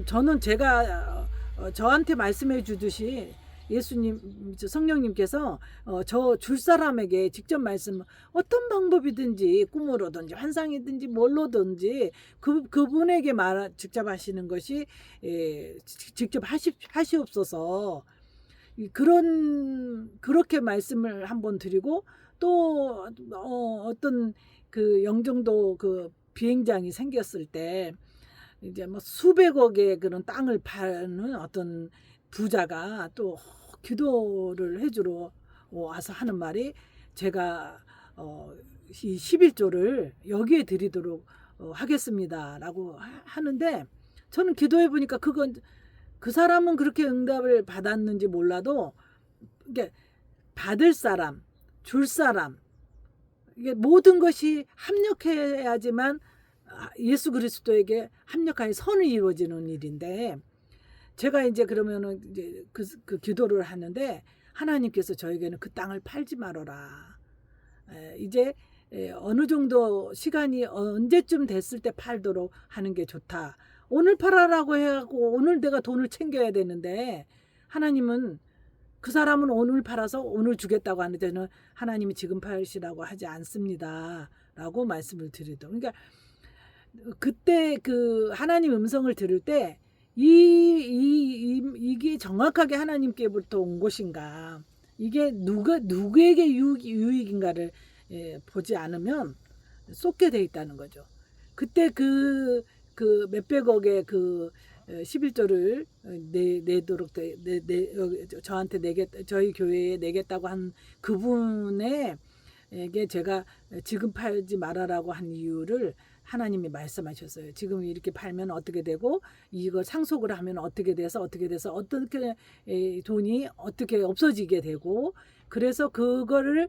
저는 제가 저한테 말씀해 주듯이 예수님 성령님께서 저 줄 사람에게 직접 말씀 어떤 방법이든지 꿈으로든지 환상이든지 뭘로든지 그분에게 직접 하시는 것이 직접 하시옵소서. 그렇게 말씀을 한번 드리고 또 어떤 그 영종도 그 비행장이 생겼을 때 이제 뭐 수백억의 그런 땅을 파는 어떤 부자가 또 기도를 해주러 와서 하는 말이 제가 이 11조를 여기에 드리도록 하겠습니다라고 하는데 저는 기도해 보니까 그건 그 사람은 그렇게 응답을 받았는지 몰라도 이게 받을 사람, 줄 사람 이게 모든 것이 합력해야지만 예수 그리스도에게 합력하여 선이 이루어지는 일인데 제가 이제 그러면은 이제 그 기도를 하는데 하나님께서 저에게는 그 땅을 팔지 말아라. 이제 어느 정도 시간이 언제쯤 됐을 때 팔도록 하는 게 좋다. 오늘 팔아라고 해갖고 오늘 내가 돈을 챙겨야 되는데 하나님은 그 사람은 오늘 팔아서 오늘 주겠다고 하는데 저는 하나님이 지금 팔시라고 하지 않습니다. 라고 말씀을 드리던. 그러니까 그때 그 하나님 음성을 들을 때 이게 정확하게 하나님께부터 온 것인가 이게 누구에게 유익인가를 보지 않으면 쏟게 돼 있다는 거죠. 그때 그 몇백억의 그 11조를 내도록 저한테 저희 교회에 내겠다고 한 그분에게 제가 지금 팔지 말아라고 한 이유를 하나님이 말씀하셨어요. 지금 이렇게 팔면 어떻게 되고 이걸 상속을 하면 어떻게 돼서 어떻게 돈이 어떻게 없어지게 되고 그래서 그거를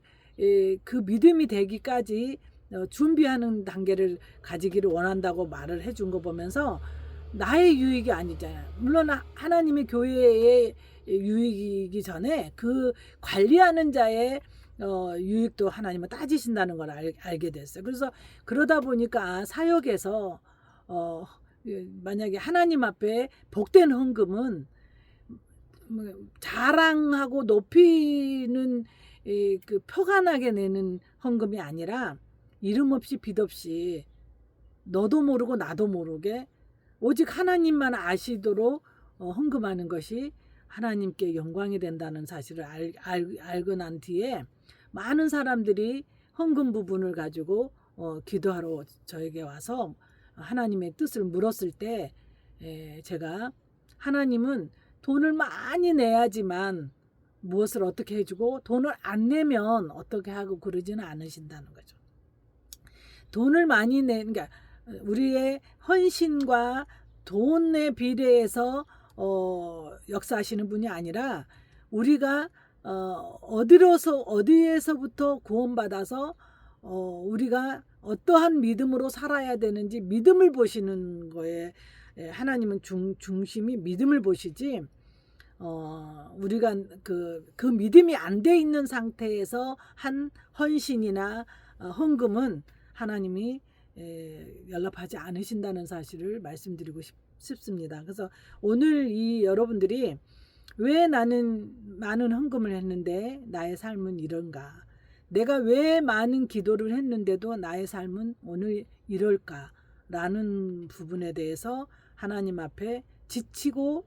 그 믿음이 되기까지 준비하는 단계를 가지기를 원한다고 말을 해준 거 보면서 나의 유익이 아니잖아요. 물론 하나님의 교회의 유익이기 전에 그 관리하는 자의 유익도 하나님은 따지신다는 걸 알게 됐어요. 그래서 그러다 보니까 사역에서 만약에 하나님 앞에 복된 헌금은 자랑하고 높이는 그 표가 나게 내는 헌금이 아니라 이름 없이 빚 없이 너도 모르고 나도 모르게 오직 하나님만 아시도록 헌금하는 것이 하나님께 영광이 된다는 사실을 알고 난 뒤에 많은 사람들이 헌금 부분을 가지고 기도하러 저에게 와서 하나님의 뜻을 물었을 때 제가 하나님은 돈을 많이 내야지만 무엇을 어떻게 해주고 돈을 안 내면 어떻게 하고 그러지는 않으신다는 거죠. 돈을 많이 그러니까 우리의 헌신과 돈에 비례해서 역사하시는 분이 아니라 우리가 어디에서부터 구원받아서 우리가 어떠한 믿음으로 살아야 되는지 믿음을 보시는 거에 하나님은 중심이 믿음을 보시지 우리가 그 믿음이 안 돼 있는 상태에서 한 헌신이나 헌금은 하나님이 연락하지 않으신다는 사실을 말씀드리고 싶습니다. 그래서 오늘 이 여러분들이 왜 나는 많은 헌금을 했는데 나의 삶은 이런가? 내가 왜 많은 기도를 했는데도 나의 삶은 오늘 이럴까? 라는 부분에 대해서 하나님 앞에 지치고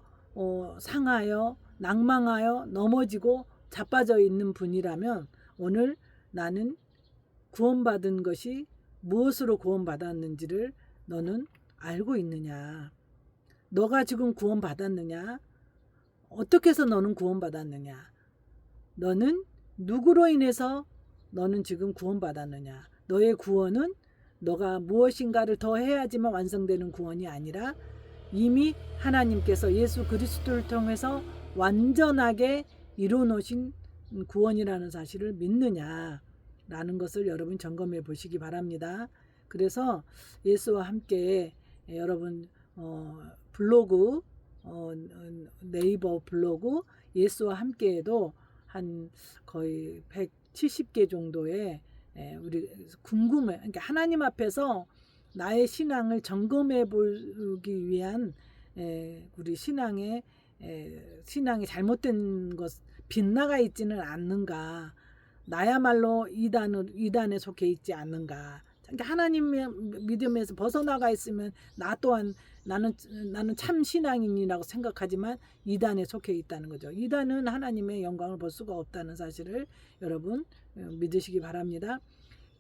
상하여 낭망하여 넘어지고 자빠져 있는 분이라면 오늘 나는 구원받은 것이 무엇으로 구원받았는지를 너는 알고 있느냐? 너가 지금 구원받았느냐? 어떻게 해서 너는 구원받았느냐? 너는 누구로 인해서 너는 지금 구원받았느냐? 너의 구원은 너가 무엇인가를 더 해야지만 완성되는 구원이 아니라 이미 하나님께서 예수 그리스도를 통해서 완전하게 이루어놓으신 구원이라는 사실을 믿느냐? 라는 것을 여러분 점검해 보시기 바랍니다. 그래서 예수와 함께 여러분 블로그 네이버 블로그 예수와 함께에도 한 거의 170개 정도의 우리 궁금해 그러니까 하나님 앞에서 나의 신앙을 점검해 보기 위한 우리 신앙이 잘못된 것 빗나가 있지는 않는가 나야말로 이단에 속해 있지 않는가 그러니까 하나님의 믿음에서 벗어나가 있으면 나 또한 나는 참 신앙인이라고 생각하지만 이단에 속해 있다는 거죠. 이단은 하나님의 영광을 볼 수가 없다는 사실을 여러분 믿으시기 바랍니다.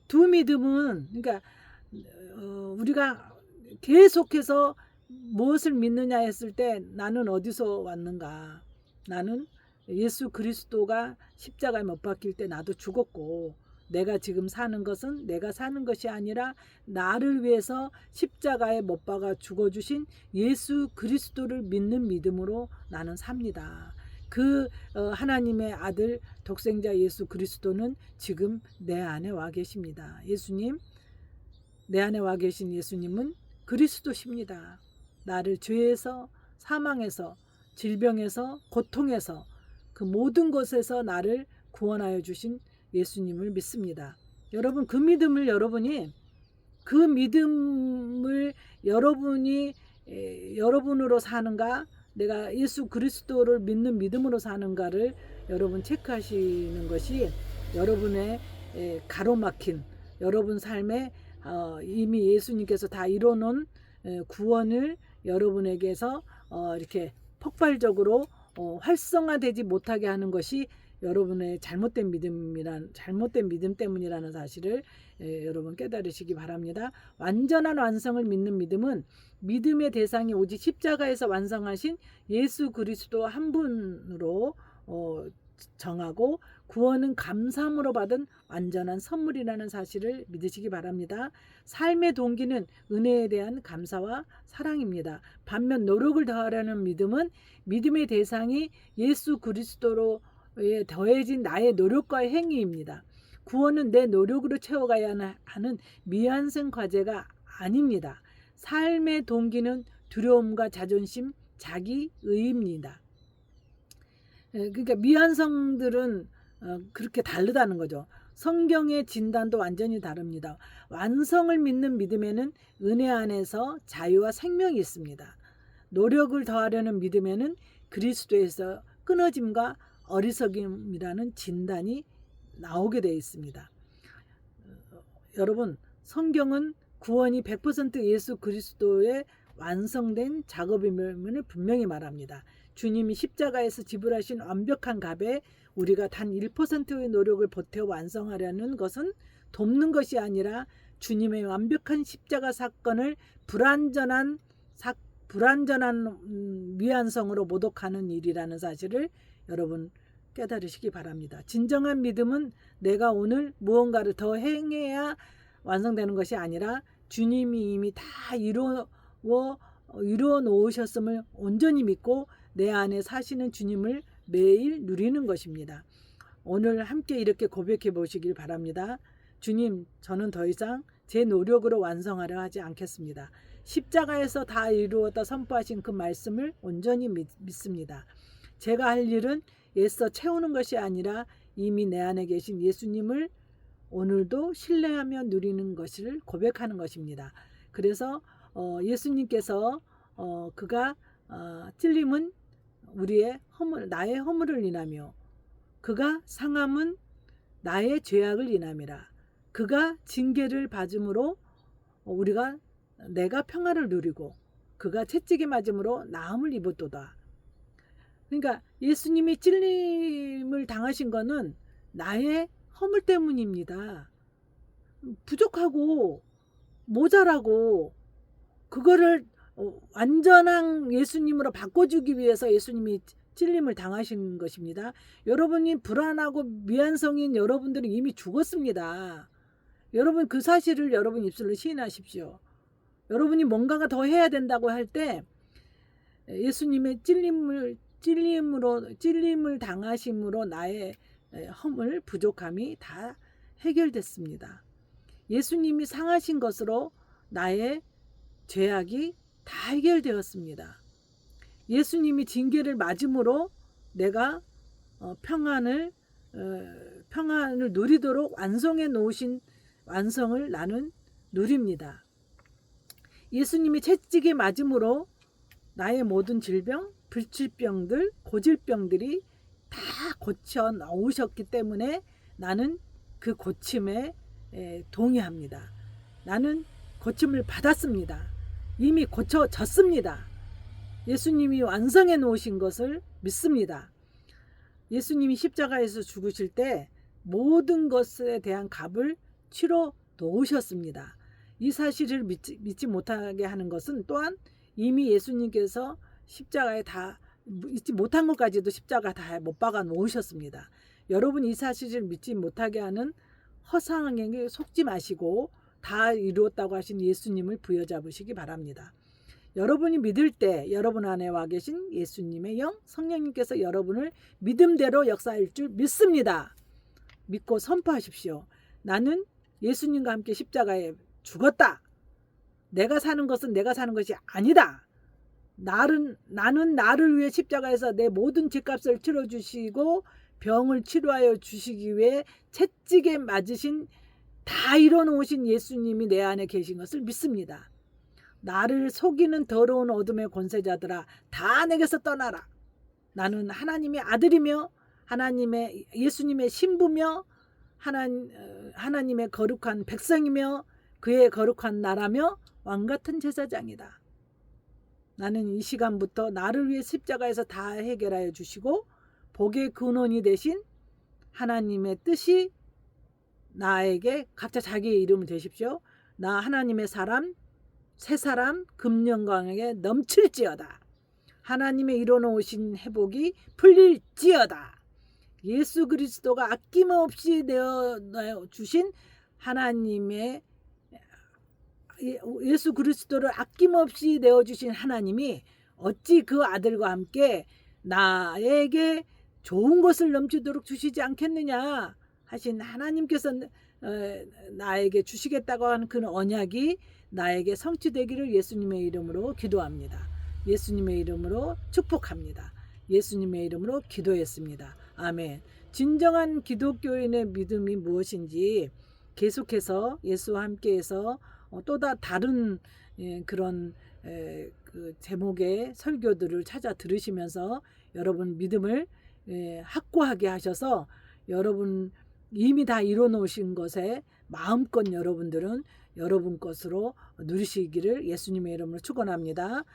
두 믿음은 그러니까 우리가 계속해서 무엇을 믿느냐 했을 때 나는 어디서 왔는가? 나는 예수 그리스도가 십자가에 못 박힐 때 나도 죽었고 내가 지금 사는 것은 내가 사는 것이 아니라 나를 위해서 십자가에 못 박아 죽어주신 예수 그리스도를 믿는 믿음으로 나는 삽니다. 그 하나님의 아들 독생자 예수 그리스도는 지금 내 안에 와 계십니다. 예수님, 내 안에 와 계신 예수님은 그리스도십니다. 나를 죄에서, 사망에서, 질병에서, 고통에서 그 모든 것에서 나를 구원하여 주신 예수님을 믿습니다. 여러분 그 믿음을 여러분이 여러분으로 사는가, 내가 예수 그리스도를 믿는 믿음으로 사는가를 여러분 체크하시는 것이 여러분의 가로막힌 여러분 삶에 이미 예수님께서 다 이뤄놓은 구원을 여러분에게서 이렇게 폭발적으로 활성화되지 못하게 하는 것이 여러분의 잘못된 믿음 때문이라는 사실을 여러분 깨달으시기 바랍니다. 완전한 완성을 믿는 믿음은 믿음의 대상이 오직 십자가에서 완성하신 예수 그리스도 한 분으로 정하고 구원은 감사함으로 받은 완전한 선물이라는 사실을 믿으시기 바랍니다. 삶의 동기는 은혜에 대한 감사와 사랑입니다. 반면 노력을 더하려는 믿음은 믿음의 대상이 예수 그리스도로 더해진 나의 노력과의 행위입니다. 구원은 내 노력으로 채워가야 하는 미완성 과제가 아닙니다. 삶의 동기는 두려움과 자존심, 자기의입니다. 그러니까 미완성들은 그렇게 다르다는 거죠. 성경의 진단도 완전히 다릅니다. 완성을 믿는 믿음에는 은혜 안에서 자유와 생명이 있습니다. 노력을 더하려는 믿음에는 그리스도에서 끊어짐과 어리석임이라는 진단이 나오게 되어 있습니다. 여러분 성경은 구원이 100% 예수 그리스도의 완성된 작업임을 분명히 말합니다. 주님이 십자가에서 지불하신 완벽한 값에 우리가 단 1%의 노력을 보태어 완성하려는 것은 돕는 것이 아니라 주님의 완벽한 십자가 사건을 불완전한 미완성으로 모독하는 일이라는 사실을 여러분 깨달으시기 바랍니다. 진정한 믿음은 내가 오늘 무언가를 더 행해야 완성되는 것이 아니라 주님이 이미 다 이루어 놓으셨음을 온전히 믿고 내 안에 사시는 주님을 매일 누리는 것입니다. 오늘 함께 이렇게 고백해 보시길 바랍니다. 주님, 저는 더 이상 제 노력으로 완성하려 하지 않겠습니다. 십자가에서 다 이루었다 선포하신 그 말씀을 온전히 믿습니다. 제가 할 일은 애써 채우는 것이 아니라 이미 내 안에 계신 예수님을 오늘도 신뢰하며 누리는 것을 고백하는 것입니다. 그래서 예수님께서 그가 찔림은 나의 허물을 인하며 그가 상함은 나의 죄악을 인함이라. 그가 징계를 받음으로 내가 평화를 누리고 그가 채찍에 맞음으로 나음을 입었도다. 그러니까 예수님이 찔림을 당하신 것은 나의 허물 때문입니다. 부족하고 모자라고 그거를 완전한 예수님으로 바꿔주기 위해서 예수님이 찔림을 당하신 것입니다. 여러분이 불안하고 미완성인 여러분들은 이미 죽었습니다. 여러분 그 사실을 여러분 입술로 시인하십시오. 여러분이 뭔가가 더 해야 된다고 할 때 예수님의 찔림을 당하심으로 나의 허물 부족함이 다 해결됐습니다. 예수님이 상하신 것으로 나의 죄악이 다 해결되었습니다. 예수님이 징계를 맞음으로 내가 평안을 누리도록 완성해 놓으신 완성을 나는 누립니다. 예수님이 채찍에 맞음으로 나의 모든 질병, 불치병들, 고질병들이 다 고쳐 나오셨기 때문에 나는 그 고침에 동의합니다. 나는 고침을 받았습니다. 이미 고쳐졌습니다. 예수님이 완성해 놓으신 것을 믿습니다. 예수님이 십자가에서 죽으실 때 모든 것에 대한 값을 치러 놓으셨습니다. 이 사실을 믿지 못하게 하는 것은 또한 이미 예수님께서 십자가에 다 잊지 못한 것까지도 십자가 다 못 박아 놓으셨습니다. 여러분 이 사실을 믿지 못하게 하는 허상에게 속지 마시고 다 이루었다고 하신 예수님을 부여잡으시기 바랍니다. 여러분이 믿을 때 여러분 안에 와 계신 예수님의 영 성령님께서 여러분을 믿음대로 역사할 줄 믿습니다. 믿고 선포하십시오. 나는 예수님과 함께 십자가에 죽었다. 내가 사는 것은 내가 사는 것이 아니다. 나는 나를 위해 십자가에서 내 모든 죄값을 치러주시고 병을 치료하여 주시기 위해 채찍에 맞으신 다 이뤄놓으신 예수님이 내 안에 계신 것을 믿습니다. 나를 속이는 더러운 어둠의 권세자들아 다 내게서 떠나라. 나는 하나님의 아들이며 하나님의 예수님의 신부며 하나님의 거룩한 백성이며 그의 거룩한 나라며 왕같은 제사장이다. 나는 이 시간부터 나를 위해 십자가에서 다 해결하여 주시고 복의 근원이 되신 하나님의 뜻이 나에게 각자 자기의 이름을 대십시오. 나 하나님의 사람 새 사람 금영광에게 넘칠지어다. 하나님의 이뤄놓으신 회복이 풀릴지어다. 예수 그리스도가 아낌없이 내어 주신 하나님의 예수 그리스도를 아낌없이 내어주신 하나님이 어찌 그 아들과 함께 나에게 좋은 것을 넘치도록 주시지 않겠느냐 하신 하나님께서 나에게 주시겠다고 하는 그 언약이 나에게 성취되기를 예수님의 이름으로 기도합니다. 예수님의 이름으로 축복합니다. 예수님의 이름으로 기도했습니다. 아멘. 진정한 기독교인의 믿음이 무엇인지 계속해서 예수와 함께해서 또 다른 그런 그 제목의 설교들을 찾아 들으시면서 여러분 믿음을 확고하게 하셔서 여러분 이미 다 이뤄놓으신 것에 마음껏 여러분들은 여러분 것으로 누리시기를 예수님의 이름으로 축원합니다.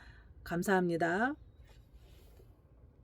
감사합니다.